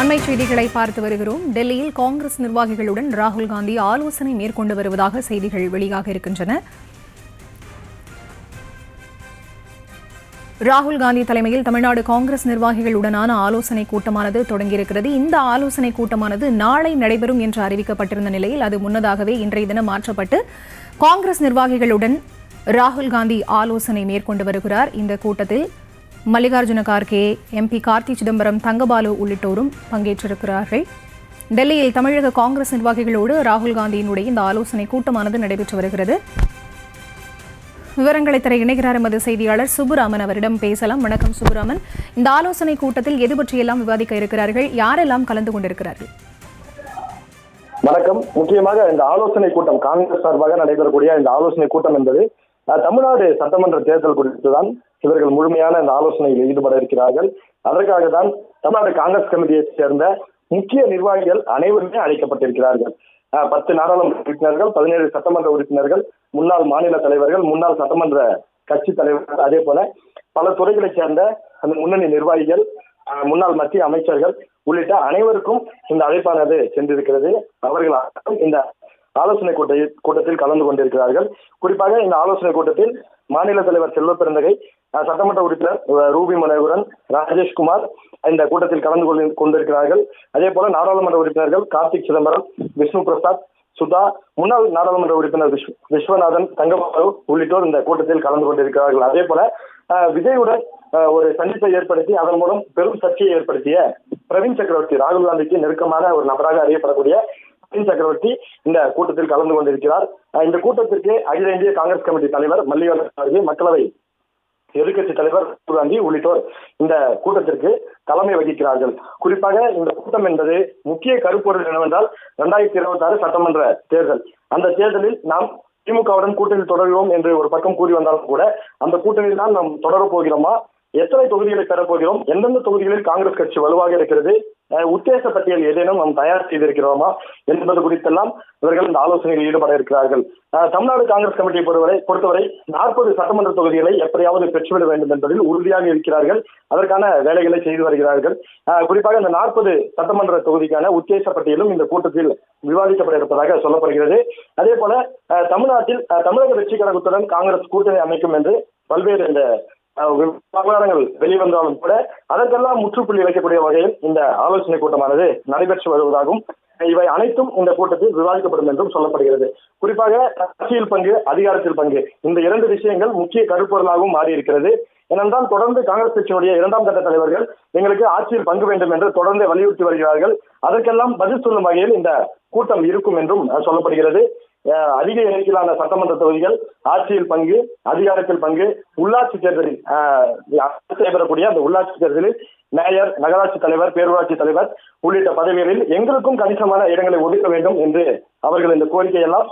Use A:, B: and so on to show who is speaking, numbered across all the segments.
A: அண்மை செய்திகளை பார்த்து வருகிறோம். டெல்லியில் காங்கிரஸ் நிர்வாகிகளுடன் ராகுல் காந்தி ஆலோசனை மேற்கொண்டு வருவதாக செய்திகள் வெளியாக இருக்கின்றன. ராகுல் காந்தி தலைமையில் தமிழ்நாடு காங்கிரஸ் நிர்வாகிகளுடனான ஆலோசனை கூட்டமானது தொடங்கியிருக்கிறது. இந்த ஆலோசனை கூட்டமானது நாளை நடைபெறும் என்று அறிவிக்கப்பட்டிருந்த நிலையில் அது முன்னதாகவே இன்றைய தினம் மாற்றப்பட்டு காங்கிரஸ் நிர்வாகிகளுடன் ராகுல் காந்தி ஆலோசனை மேற்கொண்டு வருகிறார். இந்த கூட்டத்தில் மல்லிகார்ஜுன கார்கே, MP கார்த்தி சிதம்பரம், தங்கபாலு உள்ளிட்டோரும் பங்கேற்றிருக்கிறார்கள். டெல்லியில் தமிழக காங்கிரஸ் நிர்வாகிகளோடு ராகுல் காந்தியினுடைய இந்த ஆலோசனை கூட்டமானது நடைபெற்று வருகிறது. விவரங்களை தர இணைகிறார் எமது செய்தியாளர் சுப்புராமன். அவரிடம் பேசலாம். வணக்கம் சுப்புராமன். இந்த ஆலோசனை கூட்டத்தில் எது பற்றியெல்லாம் விவாதிக்க இருக்கிறார்கள்? யாரெல்லாம் கலந்து கொண்டிருக்கிறார்கள்?
B: வணக்கம். முக்கியமாக இந்த ஆலோசனை கூட்டம் காங்கிரஸ் சார்பாக நடைபெறக்கூடிய இந்த ஆலோசனை கூட்டம் என்பது தமிழ்நாடு சட்டமன்ற தேர்தல் குறித்துதான் இவர்கள் முழுமையான இந்த ஆலோசனையில் ஈடுபட இருக்கிறார்கள். அதற்காக தான் தமிழ்நாடு காங்கிரஸ் கமிட்டியை சேர்ந்த முக்கிய நிர்வாகிகள் அனைவருமே அழைக்கப்பட்டிருக்கிறார்கள். 10 நாடாளுமன்ற உறுப்பினர்கள், 17 சட்டமன்ற உறுப்பினர்கள், முன்னாள் மாநில தலைவர்கள், முன்னாள் சட்டமன்ற கட்சி தலைவர்கள், அதே போல பல துறைகளைச் சேர்ந்த அந்த முன்னணி நிர்வாகிகள், முன்னாள் மத்திய அமைச்சர்கள் உள்ளிட்ட அனைவருக்கும் இந்த அழைப்பானது சென்றிருக்கிறது. அவர்கள் இந்த ஆலோசனை கூட்டத்தில் கலந்து கொண்டிருக்கிறார்கள். குறிப்பாக இந்த ஆலோசனை கூட்டத்தில் மாநில தலைவர் செல்வ பெருந்தகை, சட்டமன்ற உறுப்பினர் ரூபி மனோகரன், ராஜேஷ்குமார் இந்த கூட்டத்தில் கலந்து கொண்டிருக்கிறார்கள். அதே போல நாடாளுமன்ற உறுப்பினர்கள் கார்த்திக் சிதம்பரம், விஷ்ணு பிரசாத், சுதா, முன்னாள் நாடாளுமன்ற உறுப்பினர் விஸ்வநாதன், தங்கபாலு உள்ளிட்டோர் இந்த கூட்டத்தில் கலந்து கொண்டிருக்கிறார்கள். அதே போல விஜயுடன் ஒரு சந்திப்பை ஏற்படுத்தி அதன் மூலம் பெரும் சர்ச்சையை ஏற்படுத்திய பிரவீன் சக்கரவர்த்தி, ராகுல் காந்திக்கு நெருக்கமான ஒரு நபராக அறியப்படக்கூடிய பிரவீன் சக்கரவர்த்தி இந்த கூட்டத்தில் கலந்து கொண்டிருக்கிறார். இந்த கூட்டத்திற்கு அகில இந்திய காங்கிரஸ் கமிட்டி தலைவர் மல்லிகார்ஜுன கார்கே, மக்களவை எதிர்கட்சி தலைவர் ராகுல் காந்தி உள்ளிட்டோர் இந்த கூட்டத்திற்கு தலைமை வகிக்கிறார்கள். குறிப்பாக இந்த கூட்டம் என்பது முக்கிய கருப்பொருள் என்னவென்றால் 2026 சட்டமன்ற தேர்தல். அந்த தேர்தலில் நாம் திமுகவுடன் கூட்டணி தொடர்கிறோம் என்று ஒரு பக்கம் கூறி வந்தாலும் கூட அந்த கூட்டணியில் தான் நாம் தொடரப் போகிறோமா, எத்தனை தொகுதிகளை பெறப்போகிறோம், எந்தெந்த தொகுதிகளில் காங்கிரஸ் கட்சி வலுவாக இருக்கிறது, உத்தேச பட்டியல் ஏதேனும் நாம் தயார் செய்திருக்கிறோமா என்பது குறித்தெல்லாம் இவர்கள் இந்த ஆலோசனையில் ஈடுபட இருக்கிறார்கள். தமிழ்நாடு காங்கிரஸ் கமிட்டியை பொறுத்தவரை 40 சட்டமன்ற தொகுதிகளை எப்படியாவது பெற்றுவிட வேண்டும் என்பதில் உறுதியாக இருக்கிறார்கள். அதற்கான வேலைகளை செய்து வருகிறார்கள். குறிப்பாக இந்த 40 சட்டமன்ற தொகுதிக்கான உத்தேச பட்டியலும் இந்த கூட்டத்தில் விவாதிக்கப்பட இருப்பதாக சொல்லப்படுகிறது. அதே போல தமிழ்நாட்டில் தமிழக வெற்றி கழகத்துடன் காங்கிரஸ் கூட்டணி அமைக்கும் என்று பல்வேறு இந்த விவகாரங்கள் வெளிவந்தாலும் கூட அதற்கெல்லாம் முற்றுப்புள்ளி வைக்கக்கூடிய வகையில் இந்த ஆலோசனை கூட்டமானது நடைபெற்று வருவதாகவும் இவை அனைத்தும் இந்த கூட்டத்தில் விவாதிக்கப்படும் என்றும் சொல்லப்படுகிறது. குறிப்பாக அரசியல் பங்கு, அதிகாரத்தில் பங்கு, இந்த 2 விஷயங்கள் முக்கிய கருப்பொருளாகவும் மாறி இருக்கிறது. ஏனென்றால் தொடர்ந்து காங்கிரஸ் கட்சியினுடைய 2ஆம் கட்ட தலைவர்கள் எங்களுக்கு ஆட்சியில் பங்கு வேண்டும் என்று தொடர்ந்து வலியுறுத்தி வருகிறார்கள். அதற்கெல்லாம் பதில் சொல்லும் வகையில் இந்த கூட்டம் இருக்கும் என்றும் சொல்லப்படுகிறது. அதிக எண்ணிக்கையிலான சட்டமன்ற தொகுதிகள், ஆட்சியில் பங்கு, அதிகாரத்தில் பங்கு, உள்ளாட்சி தேர்தலில் நடைபெறக்கூடிய அந்த உள்ளாட்சி தேர்தலில் மேயர், நகராட்சி தலைவர், பேரூராட்சி தலைவர் உள்ளிட்ட பதவிகளில் எங்களுக்கும் கணிசமான இடங்களை ஒதுக்க வேண்டும் என்று அவர்கள் இந்த கோரிக்கையெல்லாம்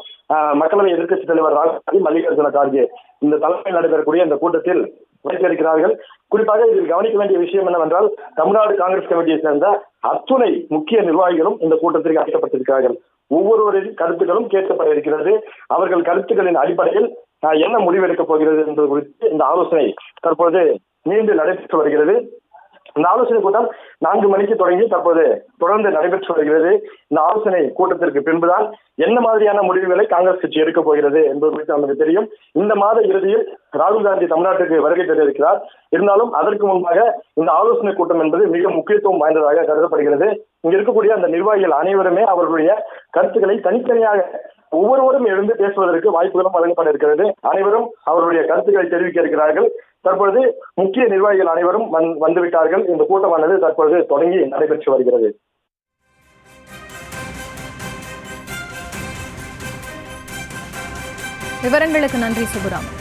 B: மக்களவை எதிர்க்கட்சி தலைவர் ராகுல் காந்தி, மல்லிகார்ஜுன கார்கே இந்த தலைமையில் நடைபெறக்கூடிய இந்த கூட்டத்தில் வைத்திருக்கிறார்கள். குறிப்பாக இதில் கவனிக்க வேண்டிய விஷயம் என்னவென்றால் தமிழ்நாடு காங்கிரஸ் கமிட்டியை சேர்ந்த அத்துணை முக்கிய நிர்வாகிகளும் இந்த கூட்டத்திற்கு அழைக்கப்பட்டிருக்கிறார்கள். ஒவ்வொருவரின் கருத்துக்களும் கேட்கப்பட இருக்கிறது. அவர்கள் கருத்துக்களின் அடிப்படையில் என்ன முடிவெடுக்கப் போகிறது என்பது குறித்து இந்த ஆலோசனை தற்போது மீண்டும் நடைபெற்று வருகிறது. இந்த ஆலோசனை கூட்டம் 4 மணிக்கு தொடங்கி தற்போது தொடர்ந்து நடைபெற்று வருகிறது. இந்த ஆலோசனை கூட்டத்திற்கு பின்புதான் என்ன மாதிரியான முடிவுகளை காங்கிரஸ் கட்சி எடுக்கப் போகிறது என்பது குறித்து நமக்கு தெரியும். இந்த மாத இறுதியில் ராகுல் காந்தி தமிழ்நாட்டுக்கு வருகை தர இருக்கிறார். இருந்தாலும் அதற்கு முன்பாக இந்த ஆலோசனை கூட்டம் என்பது மிக முக்கியத்துவம் வாய்ந்ததாக கருதப்படுகிறது. இங்க இருக்கக்கூடிய அந்த நிர்வாகிகள் அனைவருமே அவர்களுடைய கருத்துக்களை தனித்தனியாக ஒவ்வொருவரும் எழுந்து பேசுவதற்கு வாய்ப்புகளும் வழங்கப்பட இருக்கிறது. அனைவரும் அவர்களுடைய கருத்துக்களை தெரிவிக்க இருக்கிறார்கள். தற்பொழுது முக்கிய நிர்வாகிகள் அனைவரும் வந்துவிட்டார்கள். இந்த கூட்டமானது தற்பொழுது தொடங்கி நடைபெற்று வருகிறது.
A: விவரங்களுக்கு நன்றி சுப்புராமன்.